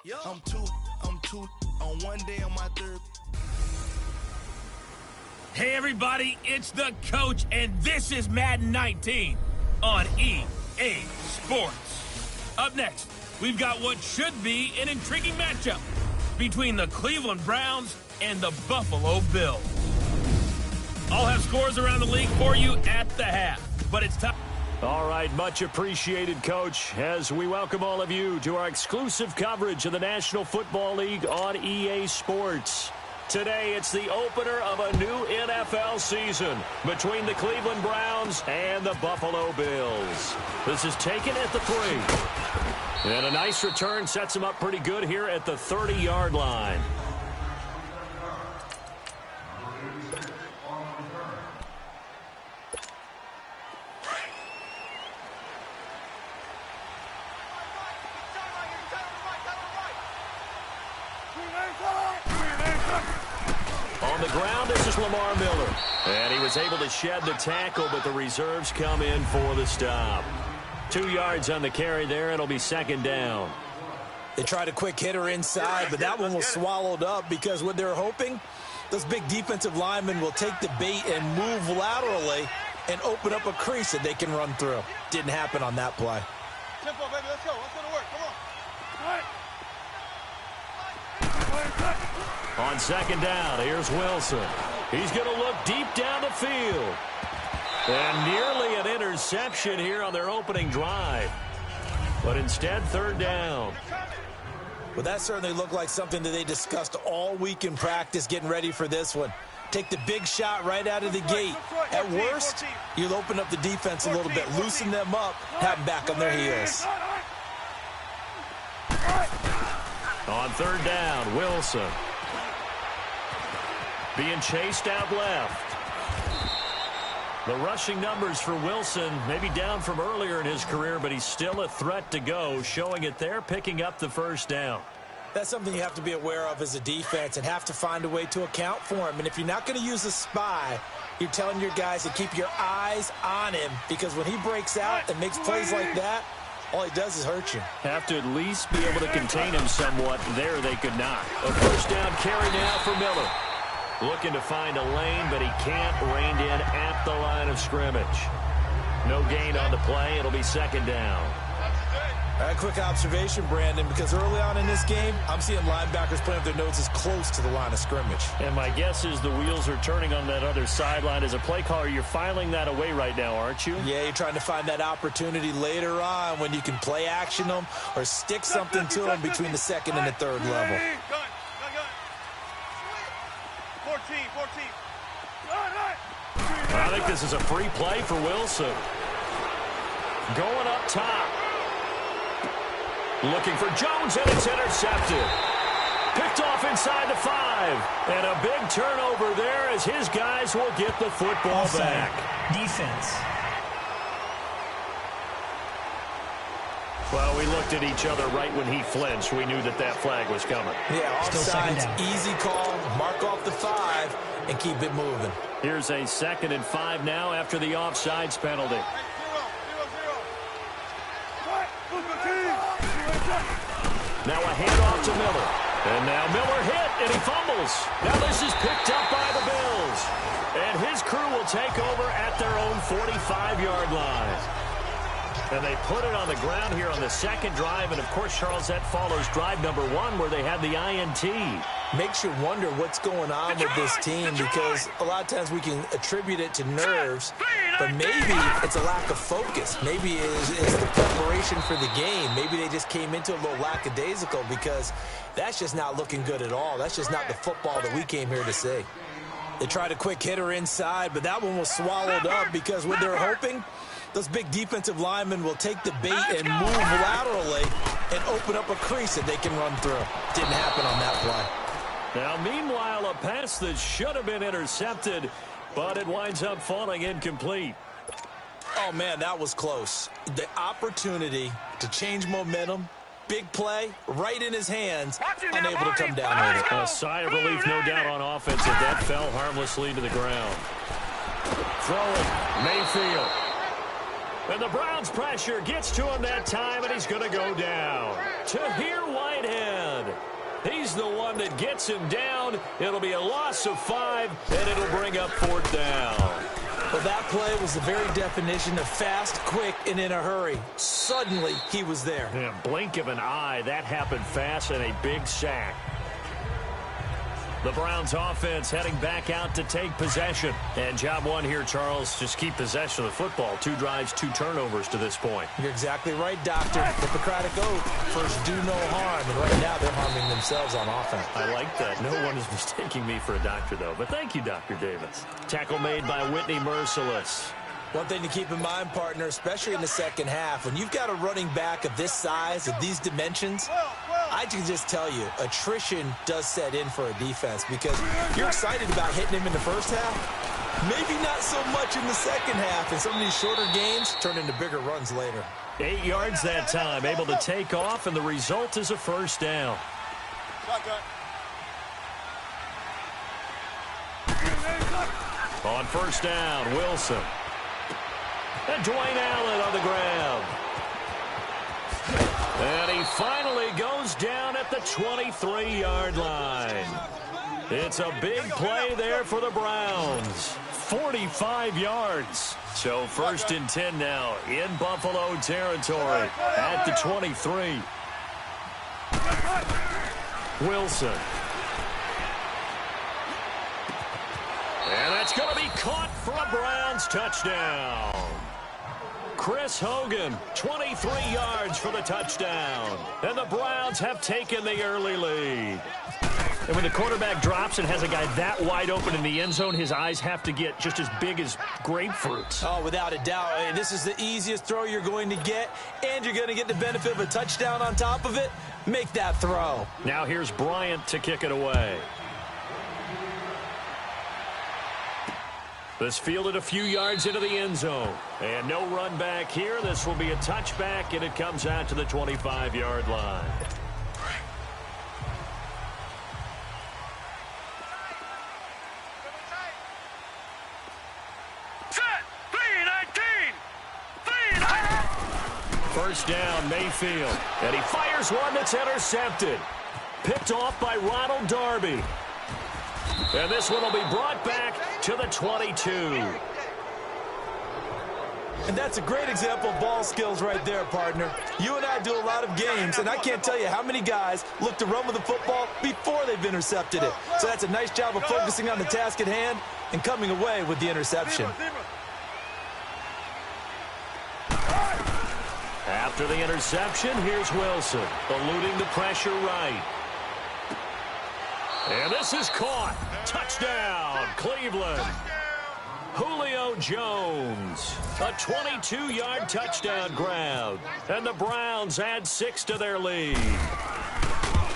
I'm two on one day on my third. Hey everybody, it's the coach, and this is Madden 19 on EA Sports. Up next, we've got what should be an intriguing matchup between the Cleveland Browns and the Buffalo Bills. I'll have scores around the league for you at the half, but it's time. All right, much appreciated, Coach, as we welcome all of you to our exclusive coverage of the National Football League on EA Sports. Today, it's the opener of a new NFL season between the Cleveland Browns and the Buffalo Bills. This is taken at the 3. And a nice return sets them up pretty good here at the 30-yard line. On the ground, this is Lamar Miller. And he was able to shed the tackle, but the reserves come in for the stop. 2 yards on the carry there. It'll be second down. They tried a quick hitter inside, but that one was swallowed up because what they're hoping, those big defensive linemen will take the bait and move laterally and open up a crease that they can run through. Didn't happen on that play. Tempo, baby. Let's go. Let's go to work. Come on. All right. On second down, here's Wilson. He's going to look deep down the field. And nearly an interception here on their opening drive. But instead, third down. Well, that certainly looked like something that they discussed all week in practice getting ready for this one. Take the big shot right out of the gate. At worst, you'll open up the defense a little bit, loosen them up, have them back on their heels. On third down, Wilson. Being chased out left. The rushing numbers for Wilson maybe down from earlier in his career, but he's still a threat to go, showing it there, picking up the first down. That's something you have to be aware of as a defense and have to find a way to account for him. And if you're not going to use a spy, you're telling your guys to keep your eyes on him, because when he breaks out and makes plays like that, all he does is hurt you. Have to at least be able to contain him somewhat. There they could not. A first down carry now for Miller. Looking to find a lane, but he can't. Reined in at the line of scrimmage. No gain on the play. It'll be second down. A quick observation, Brandon, because early on in this game, I'm seeing linebackers putting up their noses close to the line of scrimmage. And my guess is the wheels are turning on that other sideline. As a play caller, you're filing that away right now, aren't you? Yeah, you're trying to find that opportunity later on when you can play action them or stick something to them between the second and the third level. 14. I think this is a free play for Wilson. Going up top. Looking for Jones, and it's intercepted. Picked off inside the 5. And a big turnover there as his guys will get the football back. Defense. Well, we looked at each other right when he flinched. We knew that that flag was coming. Yeah, offsides, easy call, mark off the 5, and keep it moving. Here's a 2nd and 5 now after the offsides penalty. Now a handoff to Miller. And now Miller hit, and he fumbles. Now this is picked up by the Bills. And his crew will take over at their own 45-yard line. And they put it on the ground here on the second drive. And, of course, Charles, that follows drive number 1 where they had the INT. Makes you wonder what's going on with this team, because a lot of times we can attribute it to nerves, but maybe it's a lack of focus. Maybe it's the preparation for the game. Maybe they just came into a little lackadaisical, because that's just not looking good at all. That's just not the football that we came here to see. They tried a quick hitter inside, but that one was swallowed up because what they're hoping, those big defensive linemen will take the bait and move laterally and open up a crease that they can run through. Didn't happen on that play. Now, meanwhile, a pass that should have been intercepted, but it winds up falling incomplete. Oh, man, that was close. The opportunity to change momentum, big play, right in his hands, unable to come down with it. A sigh of relief, no doubt, on offense as that fell harmlessly to the ground. Throwing, Mayfield. And the Browns' pressure gets to him that time, and he's going to go down. Tahir Whitehead. he's the one that gets him down. It'll be a loss of 5, and it'll bring up 4th down. Well, that play was the very definition of fast, quick, and in a hurry. Suddenly, he was there. Yeah, blink of an eye, that happened fast, and a big sack. The Browns offense heading back out to take possession. And job one here, Charles, just keep possession of the football. 2 drives, 2 turnovers to this point. You're exactly right, Doctor. Hippocratic oath, first do no harm. And right now they're harming themselves on offense. I like that. No one is mistaking me for a doctor, though. But thank you, Dr. Davis. Tackle made by Whitney Merciless. One thing to keep in mind, partner, especially in the second half, when you've got a running back of this size, of these dimensions, I can just tell you, attrition does set in for a defense because you're excited about hitting him in the first half. Maybe not so much in the second half, and some of these shorter gains turn into bigger runs later. 8 yards that time, able to take off, and the result is a first down. On first down, Wilson. And Dwayne Allen on the ground. And he finally goes down at the 23-yard line. It's a big play there for the Browns. 45 yards. So 1st and 10 now in Buffalo territory at the 23. Wilson. And that's going to be caught for a Browns touchdown. Chris Hogan, 23 yards for the touchdown. And the Browns have taken the early lead. And when the quarterback drops and has a guy that wide open in the end zone, his eyes have to get just as big as grapefruits. Oh, without a doubt. And this is the easiest throw you're going to get, and you're going to get the benefit of a touchdown on top of it. Make that throw. Now here's Bryant to kick it away. This fielded a few yards into the end zone. And no run back here. This will be a touchback, and it comes out to the 25-yard line. First down, Mayfield. And he fires one that's intercepted. Picked off by Ronald Darby. And this one will be brought back to the 22. And that's a great example of ball skills right there, partner. You and I do a lot of games, and I can't tell you how many guys look to run with the football before they've intercepted it. So that's a nice job of focusing on the task at hand and coming away with the interception. After the interception, here's Wilson, eluding the pressure right. And this is caught. Touchdown, Cleveland. Julio Jones, a 22-yard touchdown grab. And the Browns add 6 to their lead.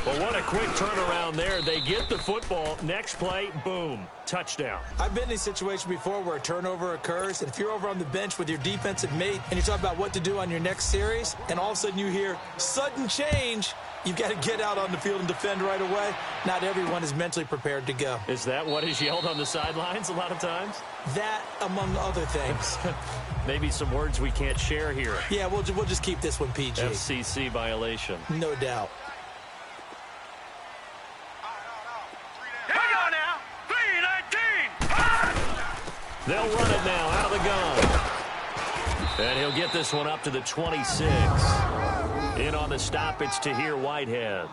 Well, what a quick turnaround there. They get the football. Next play, boom, touchdown. I've been in a situation before where a turnover occurs, and if you're over on the bench with your defensive mate and you talk about what to do on your next series, and all of a sudden you hear sudden change, you've got to get out on the field and defend right away. Not everyone is mentally prepared to go. Is that what is yelled on the sidelines a lot of times? That, among other things. Maybe some words we can't share here. Yeah, we'll just keep this one PG. FCC violation. No doubt. They'll run it now out of the gun. And he'll get this one up to the 26. In on the stop, it's Tahir Whitehead.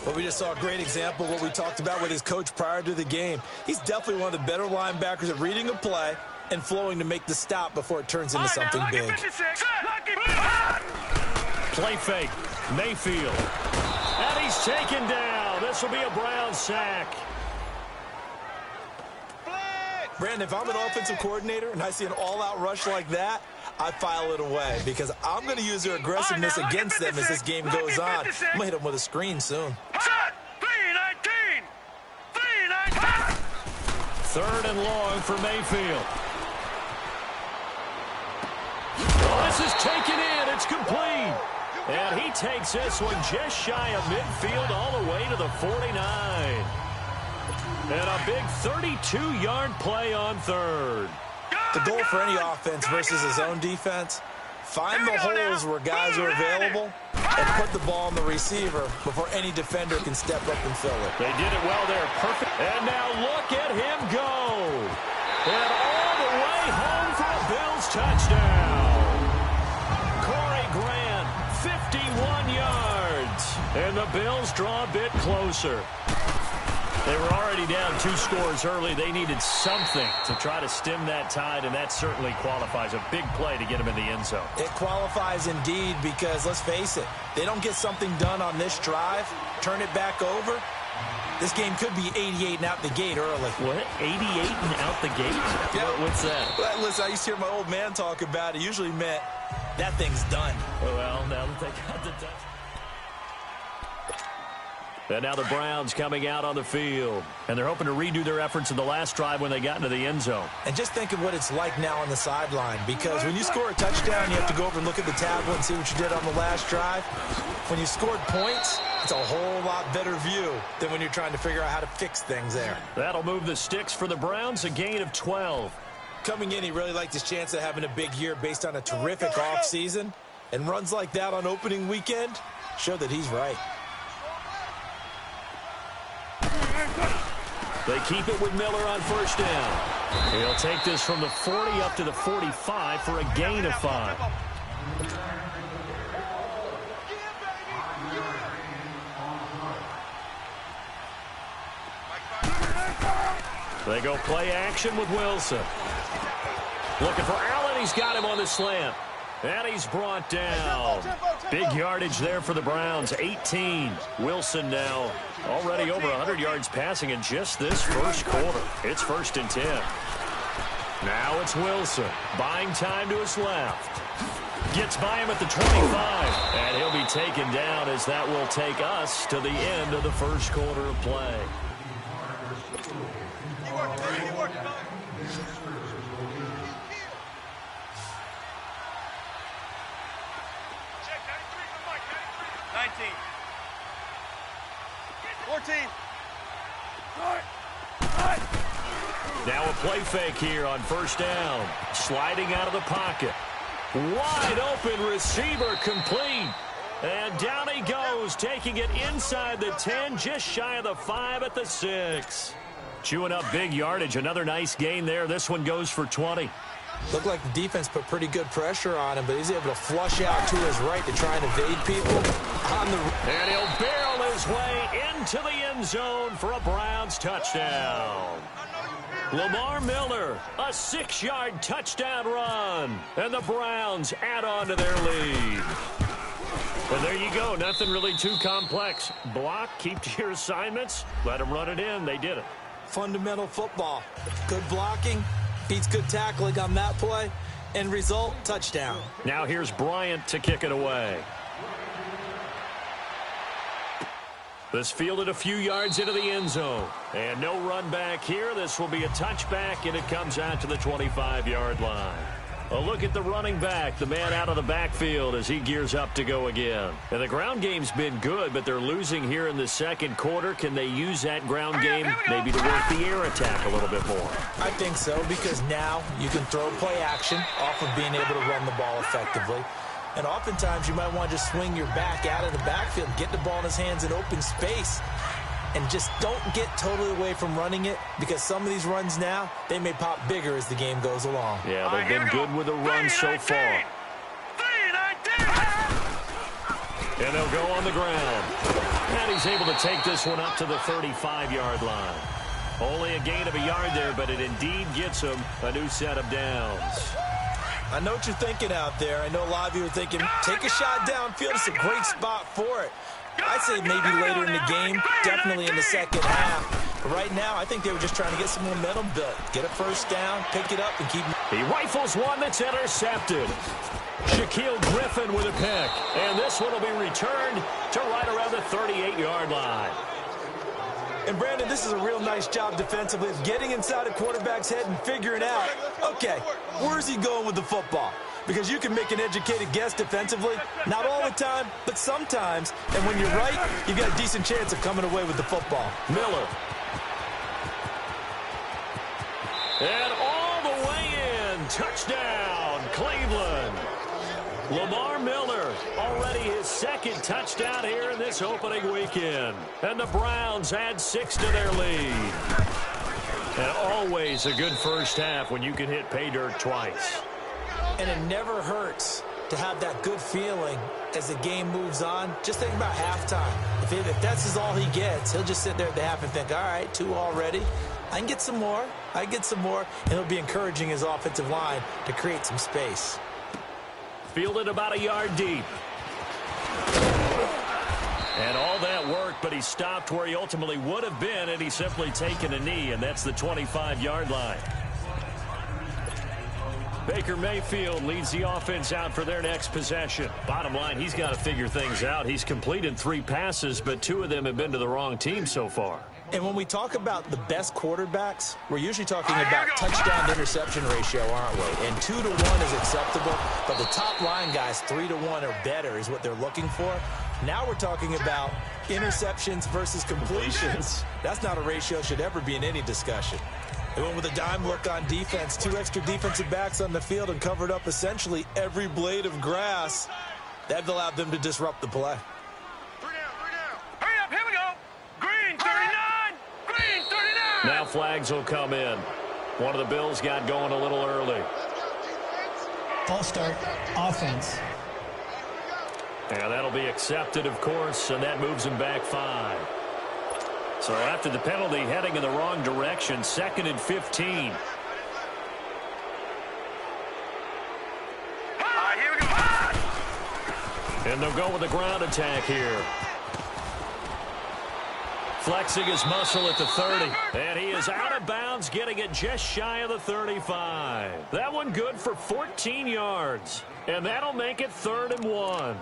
Well, we just saw a great example of what we talked about with his coach prior to the game. He's definitely one of the better linebackers at reading a play and flowing to make the stop before it turns into something big. Play fake. Mayfield. And he's taken down. This will be a Browns sack. Brandon, if I'm an offensive coordinator and I see an all-out rush like that, I file it away because I'm going to use their aggressiveness against them as this game goes on. I'm going to hit them with a screen soon. Third and long for Mayfield. Oh, this is taken in. It's complete. And he takes this one just shy of midfield all the way to the 49. And a big 32-yard play on third. The goal for any offense versus his own defense, find the holes where guys are available and put the ball on the receiver before any defender can step up and fill it. They did it well there. Perfect. And now look at him go. And all the way home for a Bills touchdown. Corey Grant, 51 yards. And the Bills draw a bit closer. They were already down 2 scores early. They needed something to try to stem that tide, and that certainly qualifies. A big play to get them in the end zone. It qualifies indeed because, let's face it, they don't get something done on this drive, turn it back over, this game could be 88 and out the gate early. What? 88 and out the gate? Yeah. What's that? Well, listen, I used to hear my old man talk about it. Usually meant that thing's done. Well, now that they got the touch. And now the Browns coming out on the field. And they're hoping to redo their efforts in the last drive when they got into the end zone. And just think of what it's like now on the sideline. Because when you score a touchdown, you have to go over and look at the tablet and see what you did on the last drive. When you scored points, it's a whole lot better view than when you're trying to figure out how to fix things there. That'll move the sticks for the Browns, a gain of 12. Coming in, he really liked his chance of having a big year based on a terrific offseason. And runs like that on opening weekend show that he's right. They keep it with Miller on first down. He'll take this from the 40 up to the 45 for a gain of 5. They go play action with Wilson. Looking for Allen. He's got him on the slant. And he's brought down. Big yardage there for the Browns, 18. Wilson now already over 100 yards passing in just this first quarter. It's 1st and 10. Now it's Wilson, buying time to his left. Gets by him at the 25. And he'll be taken down as that will take us to the end of the first quarter of play. Now a play fake here on first down. Sliding out of the pocket. Wide open receiver complete. And down he goes, taking it inside the 10, just shy of the 5 at the 6. Chewing up big yardage. Another nice gain there. This one goes for 20. Looked like the defense put pretty good pressure on him, but he's able to flush out to his right to try and evade people. And he'll barrel his way into the end zone for a Browns touchdown. Lamar Miller, a 6-yard touchdown run. And the Browns add on to their lead. And there you go. Nothing really too complex. Block, keep to your assignments, let them run it in. They did it. Fundamental football. Good blocking. Beats good tackling on that play. End result, touchdown. Now here's Bryant to kick it away. This fielded a few yards into the end zone. And no run back here. This will be a touchback, and it comes out to the 25-yard line. A look at the running back, the man out of the backfield as he gears up to go again. And the ground game's been good, but they're losing here in the second quarter. Can they use that ground game maybe to work the air attack a little bit more? I think so, because now you can throw play action off of being able to run the ball effectively. And oftentimes you might want to just swing your back out of the backfield, get the ball in his hands in open space, and just don't get totally away from running it, because some of these runs now, they may pop bigger as the game goes along. Yeah, they've been good with the run so far. And they'll go on the ground. And he's able to take this one up to the 35-yard line. Only a gain of a yard there, but it indeed gets him a new set of downs. I know what you're thinking out there. I know a lot of you are thinking, take a shot downfield. It's a great spot for it. I'd say maybe later in the game, definitely in the second half. But right now, I think they were just trying to get some momentum built. Get a first down, pick it up, and keep... He rifles one that's intercepted. Shaquille Griffin with a pick. And this one will be returned to right around the 38-yard line. And, Brandon, this is a real nice job defensively of getting inside a quarterback's head and figuring out, okay, where's he going with the football? Because you can make an educated guess defensively. Not all the time, but sometimes. And when you're right, you've got a decent chance of coming away with the football. Miller. And all the way in. Touchdown, Cleveland. Lamar Miller already his second touchdown here in this opening weekend. And the Browns add 6 to their lead. And always a good first half when you can hit pay dirt twice. And it never hurts to have that good feeling as the game moves on. Just think about halftime. If that's all he gets, he'll just sit there at the half and think, all right, 2 already. I can get some more. And he'll be encouraging his offensive line to create some space. Fielded about a yard deep. And all that work, but he stopped where he ultimately would have been had he simply taken a knee, and that's the 25-yard line. Baker Mayfield leads the offense out for their next possession. Bottom line, he's got to figure things out. He's completed 3 passes, but 2 of them have been to the wrong team so far. And when we talk about the best quarterbacks, we're usually talking about touchdown-to-interception ratio, aren't we? And 2 to 1 is acceptable, but the top line guys, 3 to 1 or better is what they're looking for. Now we're talking about interceptions versus completions. That's not a ratio that should ever be in any discussion. They went with a dime look on defense, 2 extra defensive backs on the field and covered up essentially every blade of grass. That allowed them to disrupt the play. 3 down. Hurry up, here we go. Green 39. Green 39. Now flags will come in. One of the Bills got going a little early. False start, offense. And that'll be accepted, of course, and that moves him back 5. So after the penalty, heading in the wrong direction, 2nd and 15. All right, here we go. And they'll go with a ground attack here. Flexing his muscle at the 30. And he is out of bounds, getting it just shy of the 35. That one good for 14 yards. And that'll make it 3rd and 1.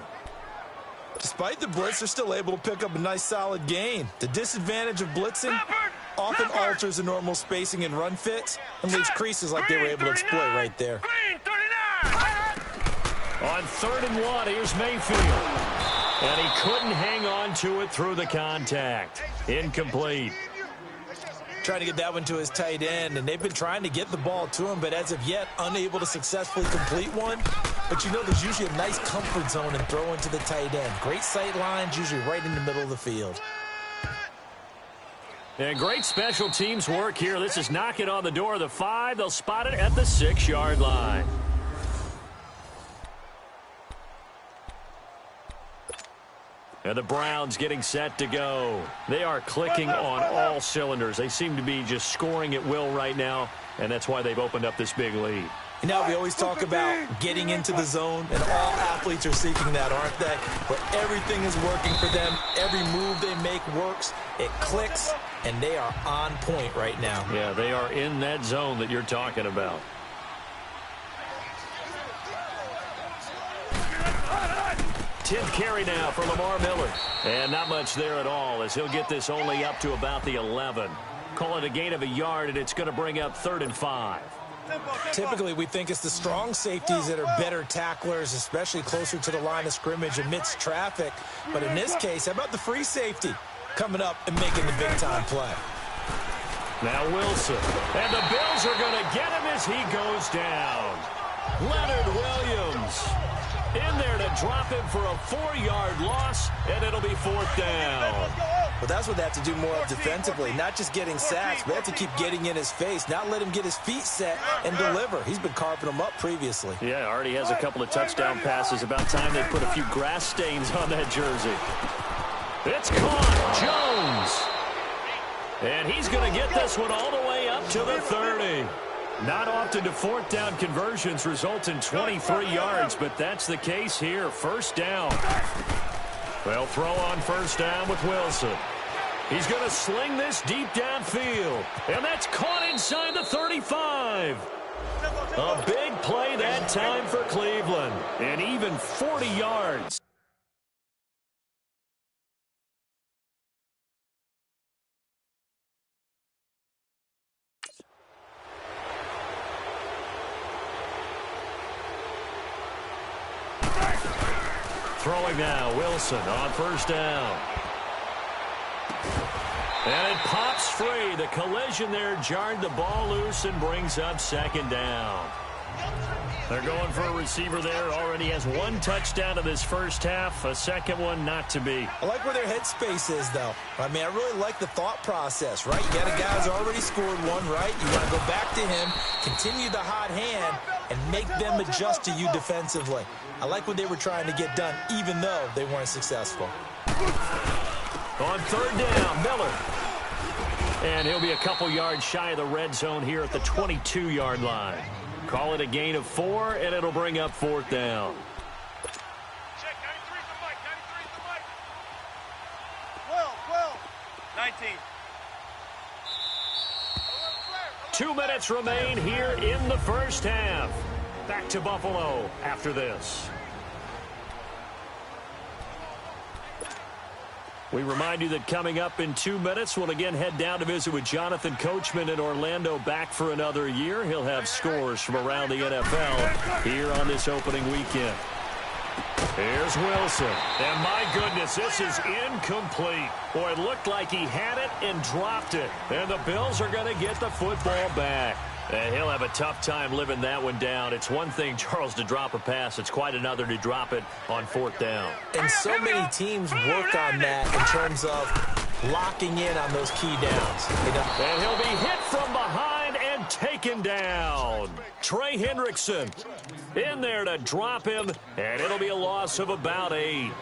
Despite the blitz, they're still able to pick up a nice solid gain. The disadvantage of blitzing often alters the normal spacing and run fits and leaves creases like they were able to exploit right there. Green 39. On 3rd and 1, here's Mayfield. And he couldn't hang on to it through the contact. Incomplete. Trying to get that one to his tight end, and they've been trying to get the ball to him, but as of yet, unable to successfully complete one. But you know there's usually a nice comfort zone and throw into the tight end. Great sight lines, usually right in the middle of the field. And great special teams work here. This is knocking on the door of the 5. They'll spot it at the 6-yard line. And the Browns getting set to go. They are clicking on all cylinders. They seem to be just scoring at will right now, and that's why they've opened up this big lead. You know, we always talk about getting into the zone, and all athletes are seeking that, aren't they? Where everything is working for them. Every move they make works. It clicks, and they are on point right now. Yeah, they are in that zone that you're talking about. Tenth carry now for Lamar Miller. And not much there at all as he'll get this only up to about the 11. Call it a gain of a yard, and it's going to bring up 3rd and 5. Typically, we think it's the strong safeties that are better tacklers, especially closer to the line of scrimmage amidst traffic. But in this case, how about the free safety coming up and making the big-time play? Now Wilson. And the Bills are going to get him as he goes down. Leonard Williams in there to drop him for a 4-yard loss, and it'll be 4th down. Well, that's what they have to do more of defensively, not just getting sacks, but they have to keep getting in his face, not let him get his feet set and deliver. He's been carving them up previously. Yeah, already has a couple of touchdown passes. About time they put a few grass stains on that jersey. It's caught. Jones. And he's going to get this one all the way up to the 30. Not often do 4th down conversions result in 23 yards, but that's the case here. 1st down. They'll throw on 1st down with Wilson. He's going to sling this deep downfield, and that's caught inside the 35. A big play that time for Cleveland, and even 40 yards. Throwing now, Wilson on 1st down. And it pops free. The collision there jarred the ball loose and brings up 2nd down. They're going for a receiver there. Already has one touchdown in this first half. A second one not to be. I like where their headspace is, though. I mean, I really like the thought process, right? You got a guy who's already scored one, right? You want to go back to him, continue the hot hand, and make them adjust to you defensively. I like what they were trying to get done, even though they weren't successful. On third down, Miller. And he'll be a couple yards shy of the red zone here at the 22-yard line. Call it a gain of 4, and it'll bring up fourth down. Check, 93's the mic, 93's the mic. 12, 19. 2 minutes remain here in the first half. Back to Buffalo after this. We remind you that coming up in 2 minutes, we'll again head down to visit with Jonathan Coachman in Orlando, back for another year. He'll have scores from around the NFL here on this opening weekend. Here's Wilson. And my goodness, this is incomplete. Boy, it looked like he had it and dropped it. And the Bills are going to get the football back. And he'll have a tough time living that one down. It's one thing, Charles, to drop a pass. It's quite another to drop it on fourth down. And so many teams work on that in terms of locking in on those key downs. And he'll be hit from behind and taken down. Trey Hendrickson in there to drop him, and it'll be a loss of about 8.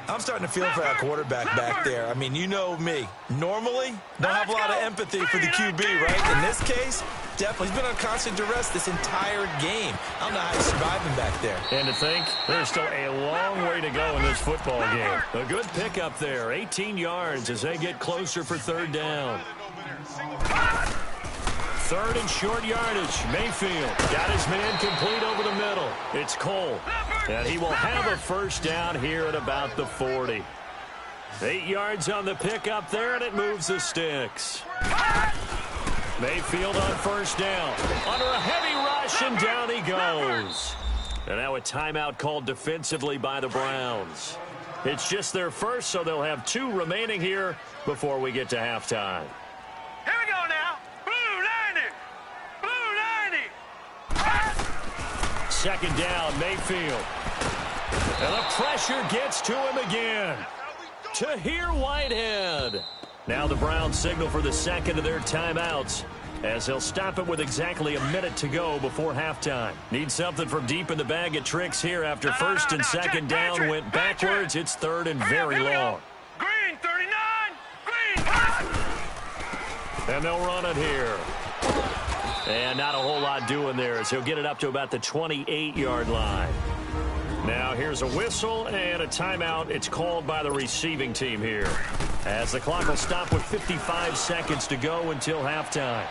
I'm starting to feel for that quarterback back there. I mean, you know me. Normally, don't have a lot of empathy for the QB, right? In this case, definitely. He's been on constant duress this entire game. I don't know how he's surviving back there. And to think, there's still a long way to go in this football game. A good pickup there, 18 yards as they get closer for third down. Third and short yardage. Mayfield got his man complete over the middle. It's Cole. And he will have a first down here at about the 40. 8 yards on the pickup there, and it moves the sticks. Mayfield on first down. Under a heavy rush, and down he goes. And now a timeout called defensively by the Browns. It's just their first, so they'll have 2 remaining here before we get to halftime. Here we go now. Blue 90. Blue 90. Second down, Mayfield. And the pressure gets to him again. Tahir Whitehead. Now the Browns signal for the second of their timeouts, as they'll stop it with exactly a minute to go before halftime. Need something from deep in the bag of tricks here after first and second down went backwards. It's third and very long. Green 39. Green. And they'll run it here. And not a whole lot doing there, as he'll get it up to about the 28-yard line. Now here's a whistle and a timeout. It's called by the receiving team here, as the clock will stop with 55 seconds to go until halftime.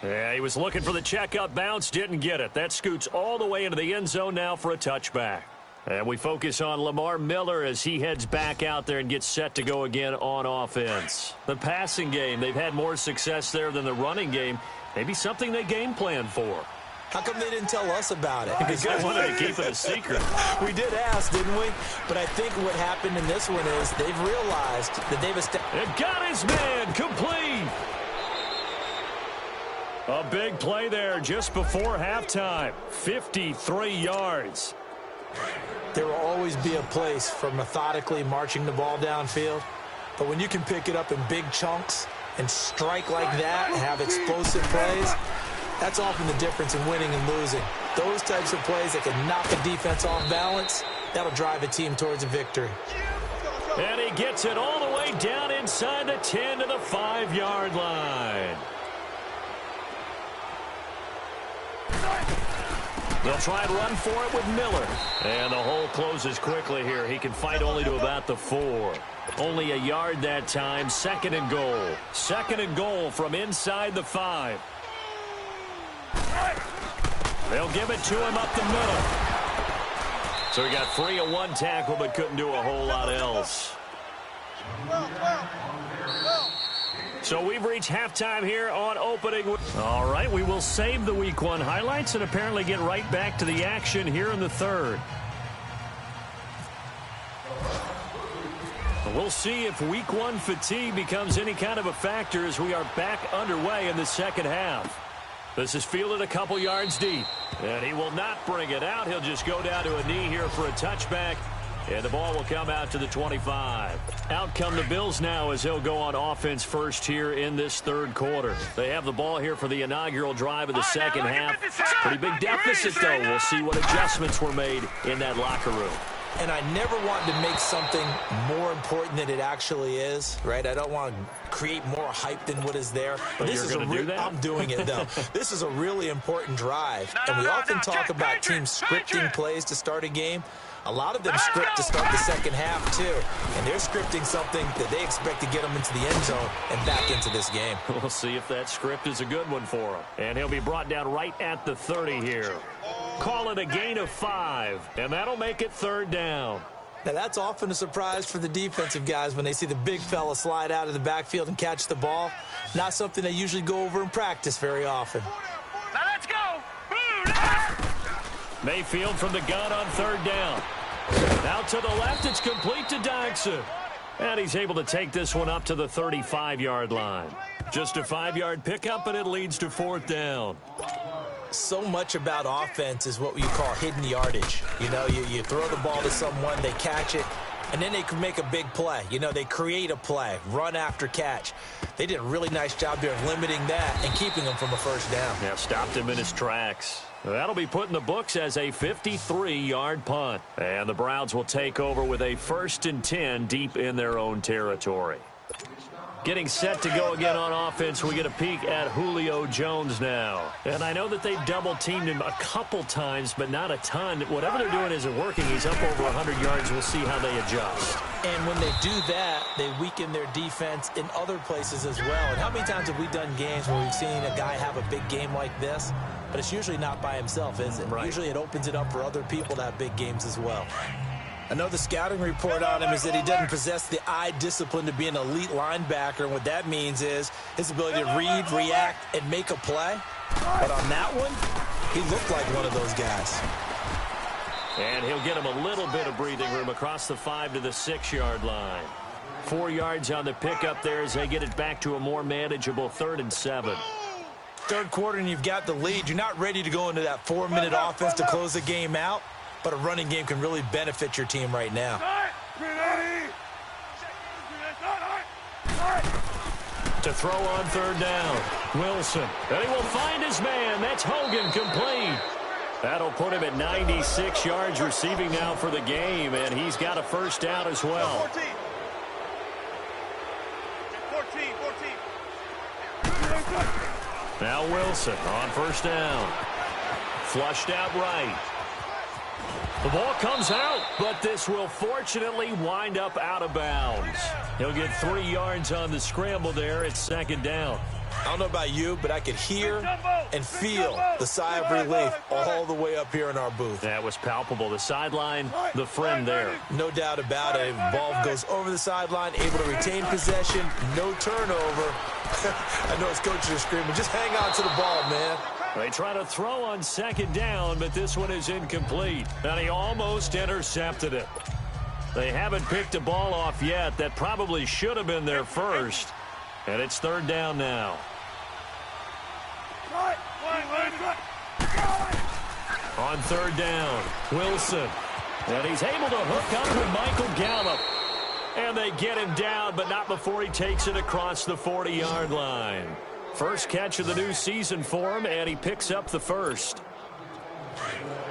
Yeah, he was looking for the checkup bounce, didn't get it. That scoots all the way into the end zone now for a touchback. And we focus on Lamar Miller as he heads back out there and gets set to go again on offense. The passing game, they've had more success there than the running game. Maybe something they game plan for. How come they didn't tell us about it? Because they wanted to keep it a secret. We did ask, didn't we? But I think what happened in this one is they've realized that they've got his man complete. A big play there just before halftime. 53 yards. There will always be a place for methodically marching the ball downfield. But when you can pick it up in big chunks and strike like that and have explosive plays, that's often the difference in winning and losing. Those types of plays that can knock a defense off balance, that'll drive a team towards a victory. And he gets it all the way down inside the 10 to the 5-yard line. They'll try and run for it with Miller. And the hole closes quickly here. He can fight only to about the 4. Only a yard that time. Second and goal. Second and goal from inside the 5. They'll give it to him up the middle. So he got free of one tackle but couldn't do a whole lot else. So we've reached halftime here on opening. All right, we will save the Week 1 highlights and apparently get right back to the action here in the third. We'll see if week one fatigue becomes any kind of a factor as we are back underway in the second half. This is fielded a couple yards deep. And he will not bring it out. He'll just go down to a knee here for a touchback. And the ball will come out to the 25. Out come the Bills now as they'll go on offense first here in this third quarter. They have the ball here for the inaugural drive of the second half. Pretty big deficit, though. We'll see what adjustments were made in that locker room. And I never want to make something more important than it actually is, right? I don't want to create more hype than what is there. But this you're going to do that? I'm doing it, though. This is a really important drive. And we often talk about teams scripting plays to start a game. A lot of them script to start the second half, too. And they're scripting something that they expect to get them into the end zone and back into this game. We'll see if that script is a good one for him. And he'll be brought down right at the 30 here. Call it a gain of 5, and that'll make it third down. Now, that's often a surprise for the defensive guys when they see the big fella slide out of the backfield and catch the ball. Not something they usually go over in practice very often. Now let's go. Mayfield from the gun on third down. Out to the left, it's complete to Dodson. And he's able to take this one up to the 35-yard line. Just a 5-yard pickup, and it leads to fourth down. So much about offense is what you call hidden yardage. You know, you throw the ball to someone, they catch it, and then they can make a big play. You know, they create a play, run after catch. They did a really nice job there of limiting that and keeping him from a first down. Yeah, stopped him in his tracks. That'll be put in the books as a 53-yard punt. And the Browns will take over with a 1st and 10 deep in their own territory. Getting set to go again on offense, we get a peek at Julio Jones now. And I know that they've double-teamed him a couple times, but not a ton. Whatever they're doing isn't working. He's up over 100 yards. We'll see how they adjust. And when they do that, they weaken their defense in other places as well. And how many times have we done games where we've seen a guy have a big game like this? But it's usually not by himself, is it? Right. Usually it opens it up for other people to have big games as well. Another scouting report on him is that he doesn't possess the eye discipline to be an elite linebacker. And what that means is his ability to read, react, and make a play. But on that one, he looked like one of those guys. And he'll get him a little bit of breathing room across the 5 to the 6-yard line. 4 yards on the pickup there as they get it back to a more manageable 3rd and 7. Third quarter and you've got the lead. You're not ready to go into that 4-minute offense to close the game out. But a running game can really benefit your team right now. To throw on third down, Wilson. And he will find his man. That's Hogan, complete. That'll put him at 96 yards receiving now for the game, and he's got a first down as well. 14. Now Wilson on first down. Flushed out right. The ball comes out, but this will fortunately wind up out of bounds. He'll get 3 yards on the scramble there at second down. I don't know about you, but I could hear and feel the sigh of relief all the way up here in our booth. That was palpable. The sideline, the friend there. No doubt about it. Ball goes over the sideline, able to retain possession, no turnover. I know his coaches are screaming, just hang on to the ball, man. They try to throw on second down, but this one is incomplete. And he almost intercepted it. They haven't picked a ball off yet. That probably should have been their first. And it's third down now. On third down, Wilson. And he's able to hook up with Michael Gallup. And they get him down, but not before he takes it across the 40-yard line. First catch of the new season for him, and he picks up the first.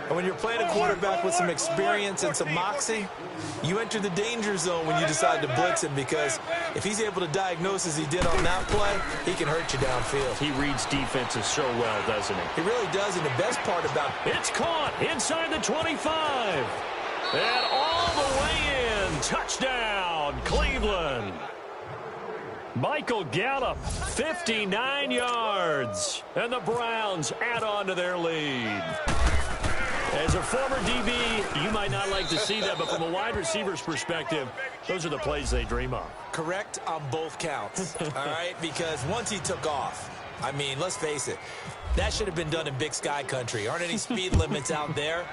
And when you're playing a quarterback with some experience and some moxie, you enter the danger zone when you decide to blitz him, because if he's able to diagnose as he did on that play, he can hurt you downfield. He reads defenses so well, doesn't he? He really does, and the best part about it's caught inside the 25. And all the way in. Touchdown, Cleveland. Michael Gallup, 59 yards. And the Browns add on to their lead. As a former DB, you might not like to see that, but from a wide receiver's perspective, those are the plays they dream of. Correct on both counts, all right? Because once he took off, I mean, let's face it, that should have been done in Big Sky country. Aren't any speed limits out there?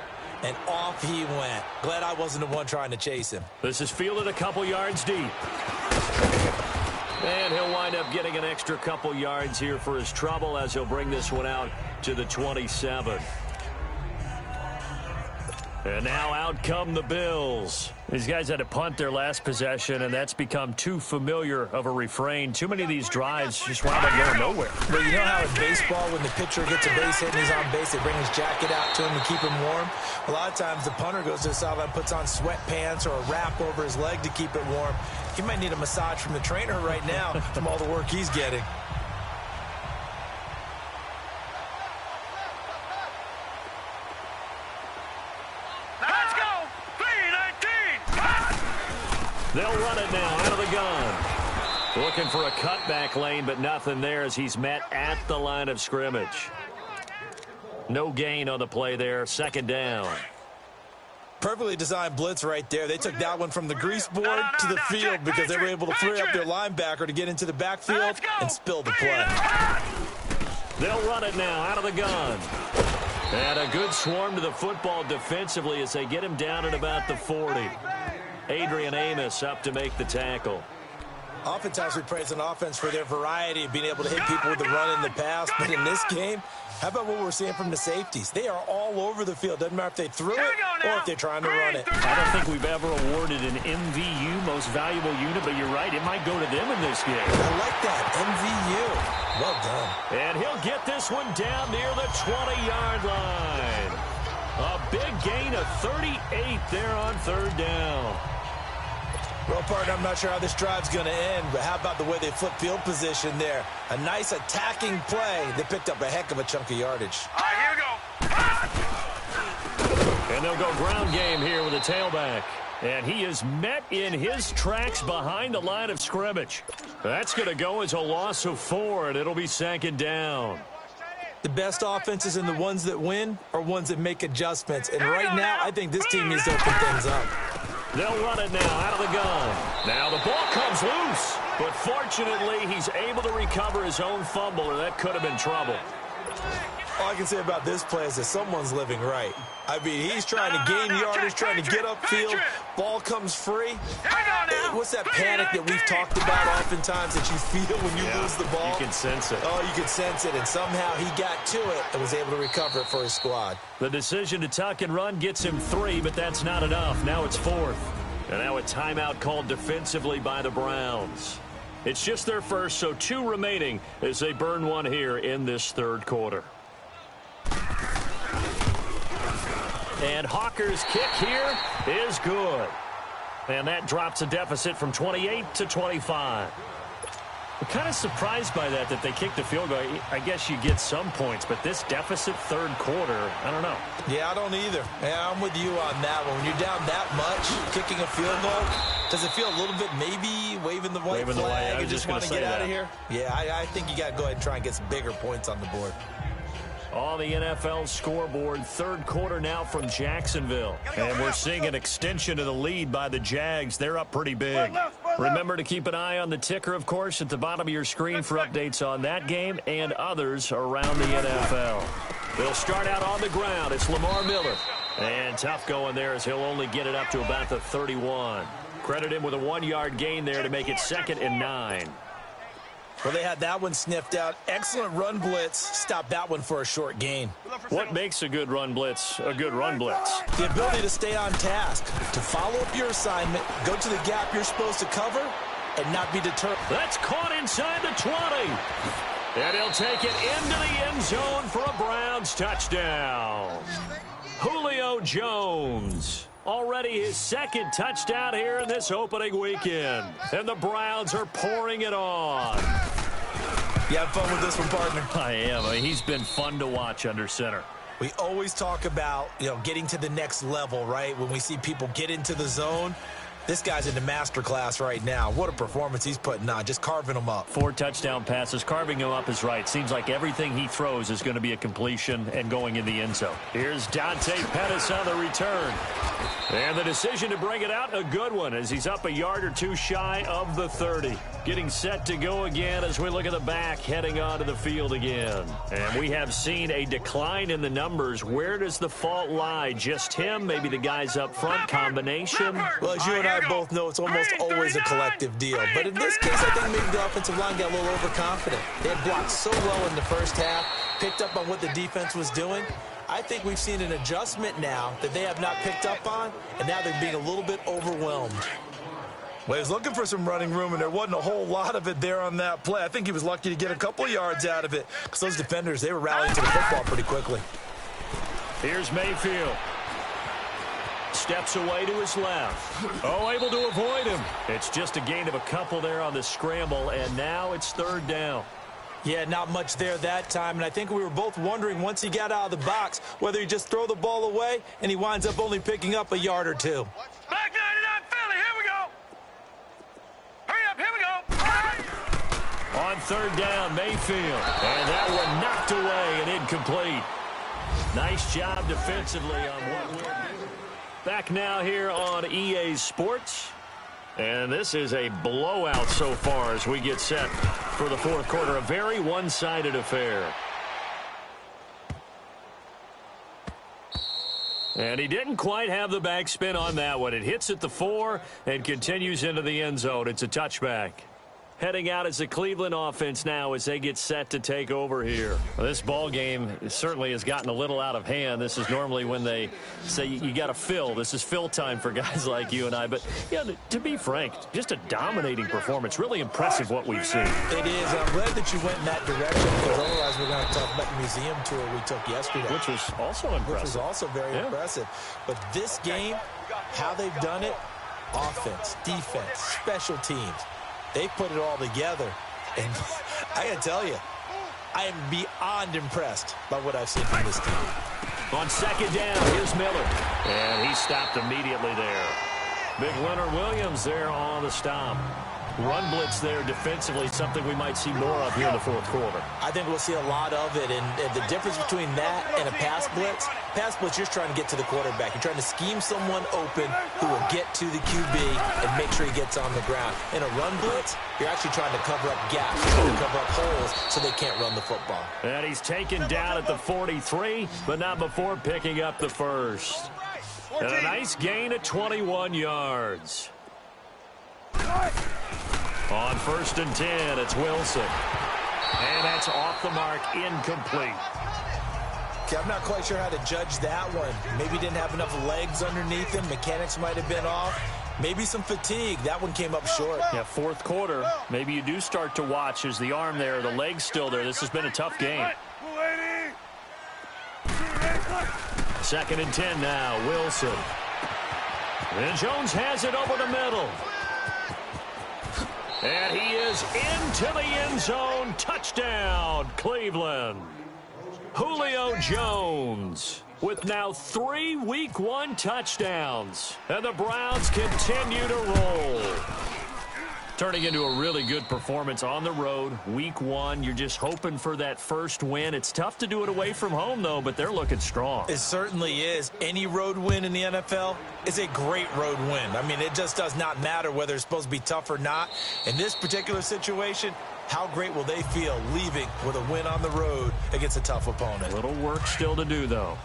And off he went. Glad I wasn't the one trying to chase him. This is fielded a couple yards deep. And he'll wind up getting an extra couple yards here for his trouble as he'll bring this one out to the 27. And now out come the Bills. These guys had to punt their last possession, and that's become too familiar of a refrain. Too many of these drives just wound up going nowhere. But you know how in baseball, when the pitcher gets a base hit and he's on base, they bring his jacket out to him to keep him warm? A lot of times the punter goes to the sideline, puts on sweatpants or a wrap over his leg to keep it warm. He might need a massage from the trainer right now from all the work he's getting. They'll run it now out of the gun. Looking for a cutback lane, but nothing there as he's met at the line of scrimmage. No gain on the play there. Second down. Perfectly designed blitz right there. They took that one from the grease board to the field because they were able to free up their linebacker to get into the backfield and spill the play. They'll run it now out of the gun. And a good swarm to the football defensively as they get him down at about the 40. Adrian Amos up to make the tackle. Oftentimes we praise an offense for their variety of being able to hit people with the run in the pass. But in this game, how about what we're seeing from the safeties? They are all over the field. Doesn't matter if they threw it or if they're trying to run it. I don't think we've ever awarded an MVU, most valuable unit, but you're right. It might go to them in this game. I like that. MVU. Well done. And he'll get this one down near the 20-yard line. A big gain of 38 there on third down. Well, partner, I'm not sure how this drive's going to end, but how about the way they flip field position there? A nice attacking play. They picked up a heck of a chunk of yardage. All right, here we go. And they'll go ground game here with a tailback. And he is met in his tracks behind the line of scrimmage. That's going to go as a loss of 4, and it'll be second down. The best offenses and the ones that win are ones that make adjustments. And right now, I think this team needs to open things up. They'll run it now out of the gun. Now the ball comes loose. But fortunately, he's able to recover his own fumble, or that could have been trouble. All I can say about this play is that someone's living right. I mean, he's trying to gain yardage, trying to get upfield. Ball comes free. What's that panic that we've talked about oftentimes that you feel when you lose the ball? You can sense it. Oh, you can sense it. And somehow he got to it and was able to recover it for his squad. The decision to tuck and run gets him 3, but that's not enough. Now it's 4th. And now a timeout called defensively by the Browns. It's just their first, so 2 remaining as they burn one here in this third quarter. And Hawker's kick here is good. And that drops a deficit from 28 to 25. I'm kind of surprised by that they kicked the field goal. I guess you get some points, but this deficit third quarter, I don't know. Yeah, I don't either. Yeah, I'm with you on that one. When you're down that much, kicking a field goal, does it feel a little bit maybe waving the white flag and just want to get out of here? Yeah, I think you got to go ahead and try and get some bigger points on the board. On the NFL scoreboard, third quarter now from Jacksonville. And we're seeing an extension of the lead by the Jags. They're up pretty big. Remember to keep an eye on the ticker, of course, at the bottom of your screen for updates on that game and others around the NFL. They'll start out on the ground. It's Lamar Miller. And tough going there as he'll only get it up to about the 31. Credit him with a 1-yard gain there to make it 2nd and 9. Well, they had that one sniffed out. Excellent run blitz. Stopped that one for a short gain. What makes a good run blitz a good run blitz? The ability to stay on task, to follow up your assignment, go to the gap you're supposed to cover, and not be deterred. That's caught inside the 20. And he'll take it into the end zone for a Browns touchdown. Julio Jones. Already his 2nd touchdown here in this opening weekend. And the Browns are pouring it on. You have fun with this one, partner? I am. He's been fun to watch under center. We always talk about, getting to the next level, right? When we see people get into the zone. This guy's in the master class right now. What a performance he's putting on, just carving them up. 4 touchdown passes. Carving him up is right. Seems like everything he throws is going to be a completion and going in the end zone. Here's Dante Pettis on the return. And the decision to bring it out, a good one, as he's up a yard or two shy of the 30. Getting set to go again as we look at the back, heading onto the field again. And we have seen a decline in the numbers. Where does the fault lie? Just him? Maybe the guys up front? Combination? Well, as you and I both know, it's almost always a collective deal. But in this case, I think maybe the offensive line got a little overconfident. They had blocked so well in the first half, picked up on what the defense was doing. I think we've seen an adjustment now that they have not picked up on, and now they're being a little bit overwhelmed. Well, he was looking for some running room, and there wasn't a whole lot of it there on that play. I think he was lucky to get a couple yards out of it, because those defenders, they were rallying to the football pretty quickly. Here's Mayfield. Steps away to his left. Oh, able to avoid him. It's just a gain of a couple there on the scramble, and now it's 3rd down. Yeah, not much there that time, and I think we were both wondering once he got out of the box whether he just throw the ball away, and he winds up only picking up a yard or two. Back 99 Philly, here we go. Hurry up, here we go. On 3rd down, Mayfield. And that one knocked away and incomplete. Nice job defensively on what we're doing. Back now here on EA Sports. And this is a blowout so far as we get set for the 4th quarter. A very one-sided affair. And he didn't quite have the backspin on that one. It hits at the 4 and continues into the end zone. It's a touchback. Heading out as the Cleveland offense now as they get set to take over here. Well, this ball game certainly has gotten a little out of hand. This is normally when they say you got to fill. This is fill time for guys like you and I. But, yeah, to be frank, just a dominating performance. Really impressive what we've seen. It is. I'm glad that you went in that direction, because otherwise we're going to talk about the museum tour we took yesterday. Which was also impressive. Which was also very impressive. But this game, how they've done it, offense, defense, special teams, they put it all together, and I got to tell you, I am beyond impressed by what I've seen from this team. On 2nd down, here's Miller, and he stopped immediately there. Big Leonard Williams there on the stop. Run blitz there defensively, something we might see more of here in the 4th quarter. I think we'll see a lot of it, and the difference between that and a pass blitz, you're trying to get to the quarterback. You're trying to scheme someone open who will get to the QB and make sure he gets on the ground. In a run blitz, you're actually trying to cover up gaps, you're trying to cover up holes so they can't run the football. And he's taken down at the 43, but not before picking up the 1st. And a nice gain of 21 yards. On 1st and 10, it's Wilson. And that's off the mark, incomplete. Okay, I'm not quite sure how to judge that one. Maybe didn't have enough legs underneath him. Mechanics might have been off. Maybe some fatigue. That one came up short. Yeah, 4th quarter. Maybe you do start to watch as the arm there, the leg's still there. This has been a tough game. 2nd and 10 now, Wilson. And Jones has it over the middle. And he is into the end zone. Touchdown, Cleveland. Julio Jones with now 3 Week 1 touchdowns. And the Browns continue to roll. Turning into a really good performance on the road. Week 1, you're just hoping for that first win. It's tough to do it away from home, though, but they're looking strong. It certainly is. Any road win in the NFL is a great road win. I mean, it just does not matter whether it's supposed to be tough or not. In this particular situation, how great will they feel leaving with a win on the road against a tough opponent? A little work still to do, though.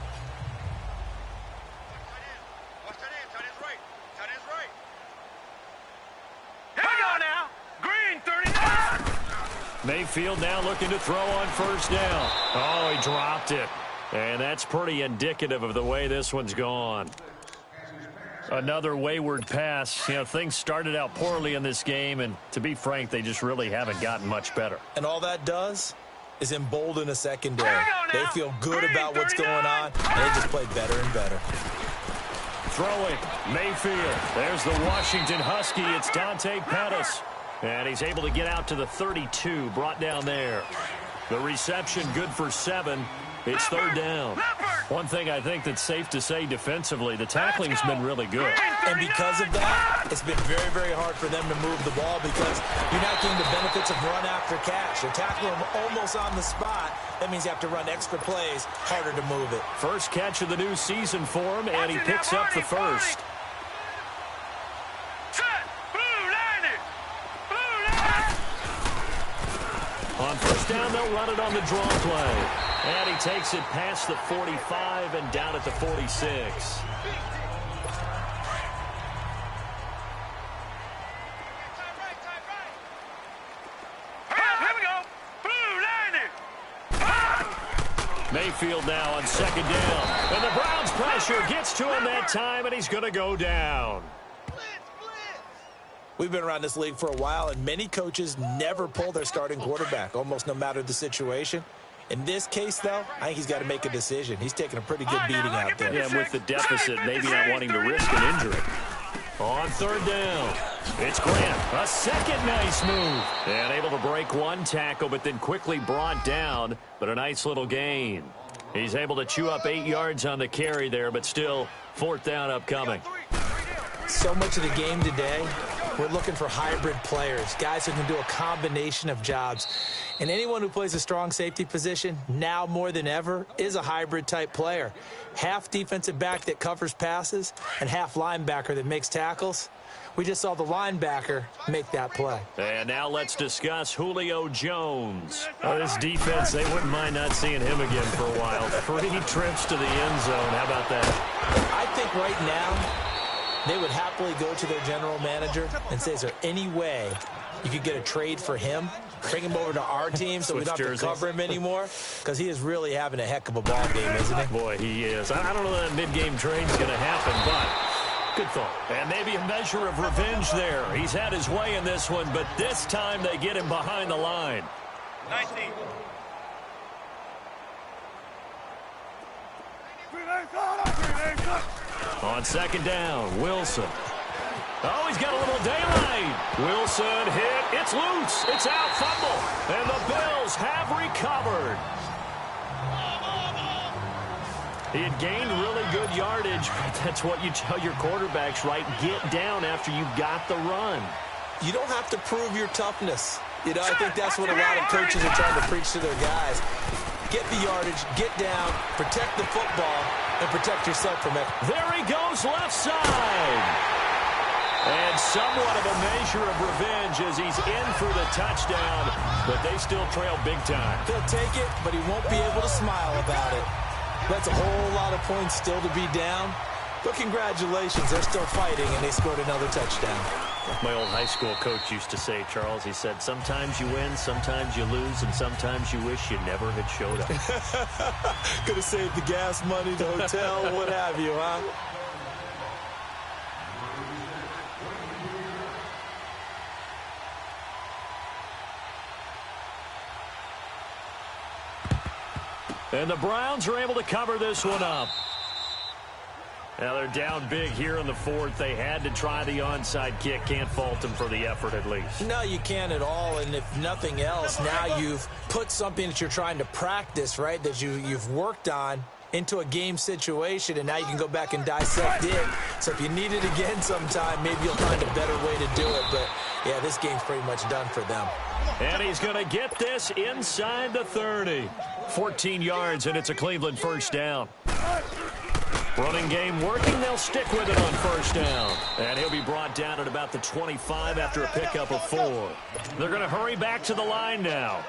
Mayfield now looking to throw on 1st down. Oh, he dropped it. And that's pretty indicative of the way this one's gone. Another wayward pass. You know, things started out poorly in this game, and to be frank, they just really haven't gotten much better. And all that does is embolden a secondary. They feel good about what's going on, and they just play better and better. Throwing, Mayfield. There's the Washington Husky. It's Dante Pettis. And he's able to get out to the 32, brought down there. The reception good for 7. It's 3rd down. Leopard! One thing I think that's safe to say defensively, the tackling's been really good. And because of that, it's been very, very hard for them to move the ball because you're not getting the benefits of run after catch. You're tackling them almost on the spot. That means you have to run extra plays, harder to move it. First catch of the new season for him, and he picks up the first. On first down, they'll run it on the draw play. And he takes it past the 45 and down at the 46. Mayfield now on second down. And the Browns pressure gets to him that time, and he's going to go down. We've been around this league for a while, and many coaches never pull their starting quarterback, almost no matter the situation. In this case, though, I think he's got to make a decision. He's taking a pretty good beating out there. Yeah, with the deficit, maybe not wanting to risk an injury. On third down, it's Grant. A second nice move. And able to break one tackle, but then quickly brought down. But a nice little gain. He's able to chew up 8 yards on the carry there, but still fourth down upcoming. So much of the game today, we're looking for hybrid players, guys who can do a combination of jobs. And anyone who plays a strong safety position, now more than ever, is a hybrid-type player. Half defensive back that covers passes and half linebacker that makes tackles. We just saw the linebacker make that play. And now let's discuss Julio Jones. This defense, they wouldn't mind not seeing him again for a while. 3 trips to the end zone. How about that? I think right now, they would happily go to their general manager and say, is there any way you could get a trade for him? Bring him over to our team so we don't have to cover him anymore? Because he is really having a heck of a ball game, isn't he? Boy, he is. I don't know that mid-game trade's going to happen, but good thought. And maybe a measure of revenge there. He's had his way in this one, but this time they get him behind the line. 19. On second down, Wilson. Oh, he's got a little daylight. Wilson hit. It's loose. It's out. Fumble. And the Bills have recovered. He had gained really good yardage, but that's what you tell your quarterbacks, right? Get down after you got the run. You don't have to prove your toughness. You know, I think that's what a lot of coaches are trying to preach to their guys. Get the yardage, get down, protect the football, and protect yourself from it. There he goes, left side. And somewhat of a measure of revenge as he's in for the touchdown, but they still trail big time. He'll take it, but he won't be able to smile about it. That's a whole lot of points still to be down. But congratulations, they're still fighting, and they scored another touchdown. Like my old high school coach used to say, Charles, he said, sometimes you win, sometimes you lose, and sometimes you wish you never had showed up. Could have saved the gas money, the hotel, what have you, huh? And the Browns are able to cover this one up. Now they're down big here in the fourth. They had to try the onside kick. Can't fault them for the effort at least. No, you can't at all. And if nothing else, now you've put something that you're trying to practice, right, that you've worked on into a game situation, and now you can go back and dissect it. So if you need it again sometime, maybe you'll find a better way to do it. But, yeah, this game's pretty much done for them. And he's going to get this inside the 30. 14 yards, and it's a Cleveland first down. Running game working. They'll stick with it on first down. And he'll be brought down at about the 25 after a pickup of 4. They're going to hurry back to the line now.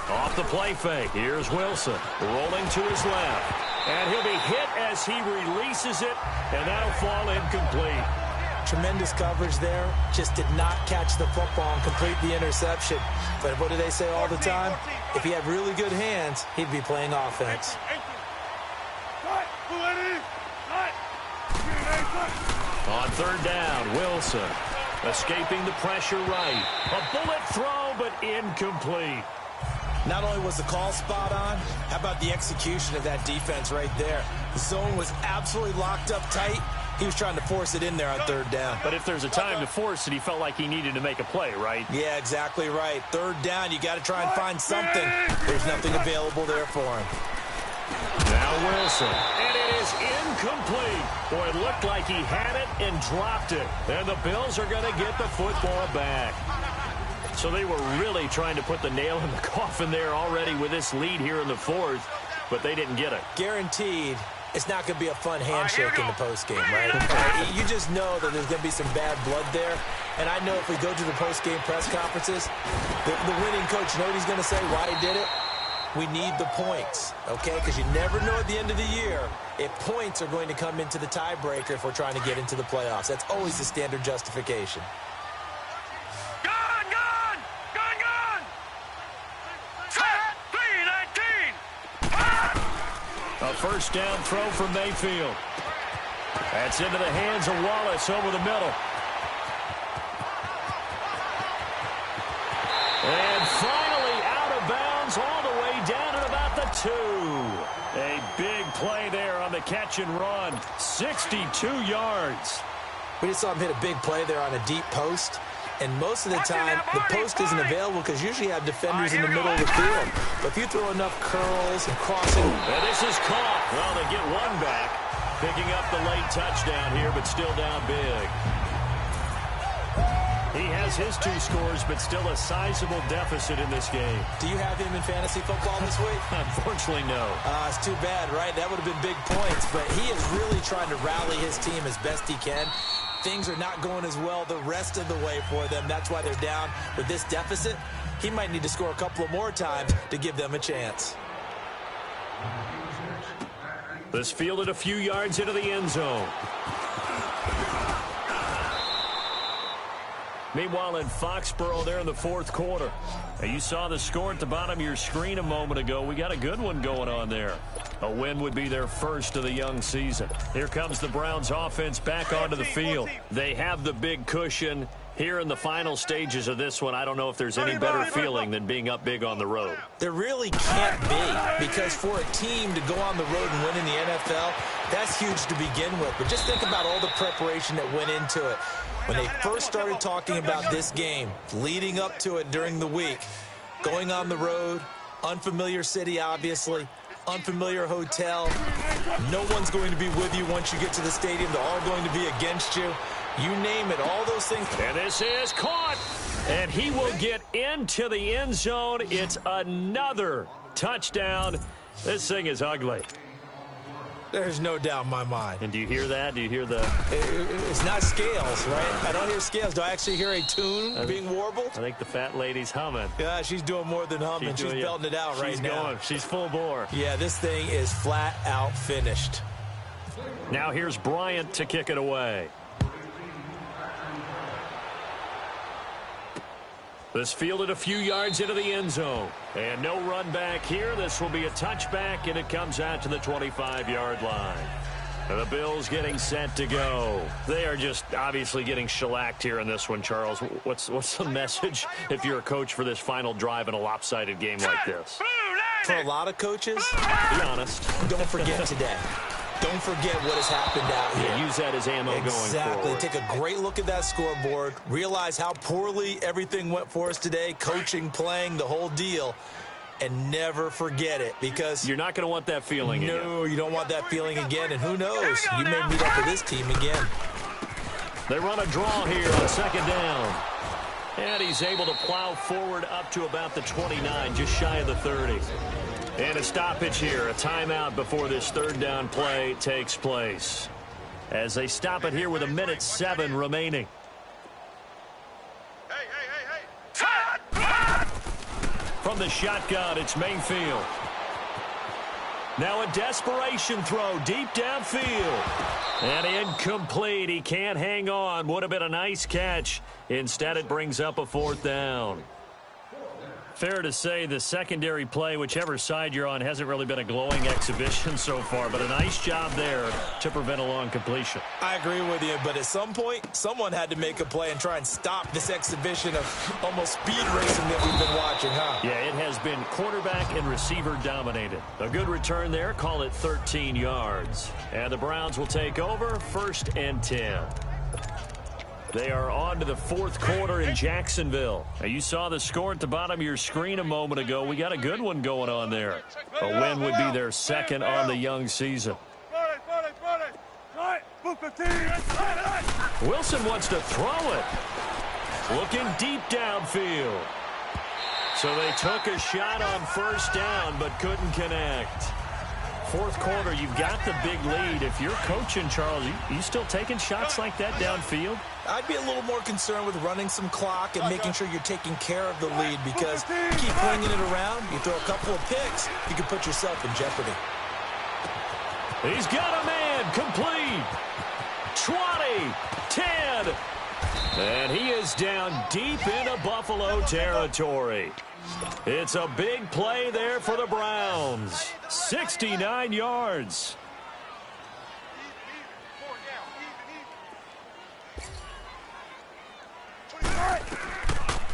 Off the play fake. Here's Wilson rolling to his left. And he'll be hit as he releases it, and that'll fall incomplete. Tremendous coverage there. Just did not catch the football and complete the interception. But what do they say all the time? If he had really good hands, he'd be playing offense. On third down, Wilson escaping the pressure right. A bullet throw, but incomplete. Not only was the call spot on, how about the execution of that defense right there? The zone was absolutely locked up tight, He was trying to force it in there on third down. But if there's a time to force it, he felt like he needed to make a play, right? Yeah, exactly right. Third down, you got to try and find something. There's nothing available there for him. Now Wilson. And it is incomplete. Boy, it looked like he had it and dropped it. And the Bills are going to get the football back. So they were really trying to put the nail in the coffin there already with this lead here in the fourth, but they didn't get it. Guaranteed, it's not going to be a fun handshake in the postgame, right? You just know that there's going to be some bad blood there. And I know if we go to the postgame press conferences, the winning coach, you know what he's going to say, why he did it? We need the points, okay? Because you never know at the end of the year if points are going to come into the tiebreaker if we're trying to get into the playoffs. That's always the standard justification. A first down throw from Mayfield. That's into the hands of Wallace over the middle. And finally out of bounds all the way down at about the 2. A big play there on the catch and run. 62 yards. We just saw him hit a big play there on a deep post. And most of the time, the post isn't available because usually you have defenders in the middle of the field. But if you throw enough curls and crossing... And this is caught. Well, they get one back. Picking up the late touchdown here, but still down big. He has his 2 scores, but still a sizable deficit in this game. Do you have him in fantasy football this week? Unfortunately, no. It's too bad, right? That would have been big points. But he is really trying to rally his team as best he can. Things are not going as well the rest of the way for them. That's why they're down with this deficit. He might need to score a couple of more times to give them a chance. This fielded a few yards into the end zone. Meanwhile, in Foxborough there in the fourth quarter. Now, you saw the score at the bottom of your screen a moment ago. We got a good one going on there. A win would be their first of the young season. Here comes the Browns offense back onto the field. They have the big cushion. Here in the final stages of this one, I don't know if there's any better feeling than being up big on the road. There really can't be, because for a team to go on the road and win in the NFL, that's huge to begin with. But just think about all the preparation that went into it. When they first started talking about this game, leading up to it during the week, going on the road, unfamiliar city, obviously, unfamiliar hotel. No one's going to be with you once you get to the stadium. They're all going to be against you. You name it, all those things. And this is caught. And he will get into the end zone. It's another touchdown. This thing is ugly. There's no doubt in my mind. And do you hear that? Do you hear the... It's not scales, right? I don't hear scales. Do I actually hear a tune being warbled? I think the fat lady's humming. Yeah, she's doing more than humming. She's belting it out right now. She's going. She's full bore. Yeah, this thing is flat out finished. Now here's Bryant to kick it away. This fielded a few yards into the end zone. And no run back here. This will be a touchback, and it comes out to the 25-yard line. And the Bills getting set to go. They are just obviously getting shellacked here in this one, Charles. What's the message if you're a coach for this final drive in a lopsided game like this? For a lot of coaches, be honest. Don't forget today. Don't forget what has happened out here. Yeah, use that as ammo going forward. Exactly. Take a great look at that scoreboard. Realize how poorly everything went for us today. Coaching, playing, the whole deal. And never forget it, because... You're not going to want that feeling again. No, you don't want that feeling again. And who knows? You may meet up with this team again. They run a draw here on second down. And he's able to plow forward up to about the 29, just shy of the 30. And a stoppage here, a timeout before this third down play takes place. As they stop it here with 1:07 remaining. From the shotgun, it's Mayfield. Now a desperation throw deep downfield. And incomplete. He can't hang on. Would have been a nice catch. Instead, it brings up a fourth down. Fair to say the secondary play, whichever side you're on, hasn't really been a glowing exhibition so far, but a nice job there to prevent a long completion. I agree with you, but at some point, someone had to make a play and try and stop this exhibition of almost speed racing that we've been watching, huh? Yeah, it has been quarterback and receiver dominated. A good return there, call it 13 yards. And the Browns will take over, 1st and 10. They are on to the 4th quarter in Jacksonville. Now, you saw the score at the bottom of your screen a moment ago. We got a good one going on there. A win would be their 2nd on the young season. Wilson wants to throw it. Looking deep downfield. So they took a shot on 1st down but couldn't connect. 4th quarter, you've got the big lead. If you're coaching, Charles, you still taking shots like that downfield? I'd be a little more concerned with running some clock and making sure you're taking care of the lead, because you keep bringing it around, you throw a couple of picks, you can put yourself in jeopardy. He's got a man, complete. 20, 10. And he is down deep into Buffalo territory. It's a big play there for the Browns. 69 yards.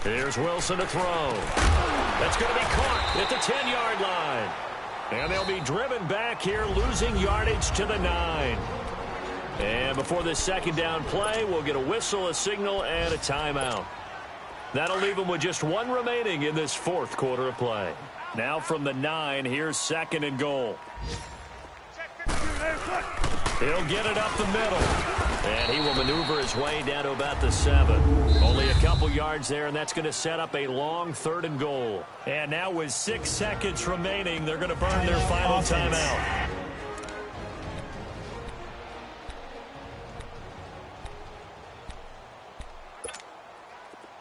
Here's Wilson to throw. That's going to be caught at the 10-yard line. And they'll be driven back here, losing yardage to the 9. And before this 2nd down play, we'll get a whistle, a signal, and a timeout. That'll leave them with just 1 remaining in this 4th quarter of play. Now from the 9, here's 2nd and goal. He'll get it up the middle. And he will maneuver his way down to about the 7. Only a couple yards there, and that's going to set up a long 3rd and goal. And now with 6 seconds remaining, they're going to burn their final timeout.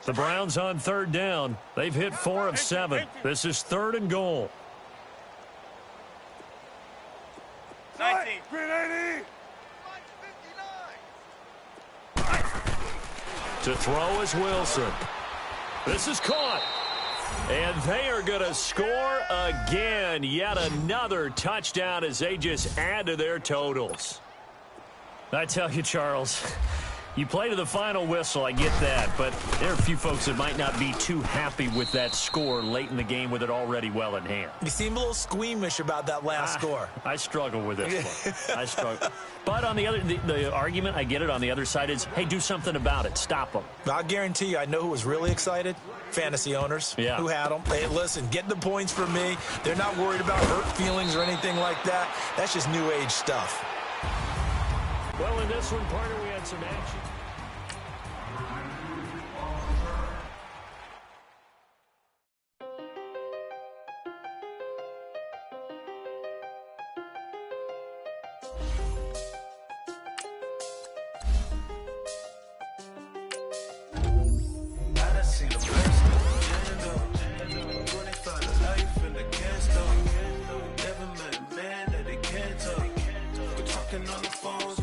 The Browns on 3rd down. They've hit 4 of 7. This is 3rd and goal. 19. 380. To throw is Wilson. This is caught. And they are going to score again. Yet another touchdown as they just add to their totals. I tell you, Charles, you play to the final whistle, I get that, but there are a few folks that might not be too happy with that score late in the game with it already well in hand. You seem a little squeamish about that last score. I struggle with this one. I struggle. But on the argument, I get it, on the other side is, hey, do something about it. Stop them. I'll guarantee you, I know who was really excited. Fantasy owners who had them. Hey, listen, get the points for me. They're not worried about hurt feelings or anything like that. That's just new age stuff. Well, in this one, partner, we had some action. On the phones,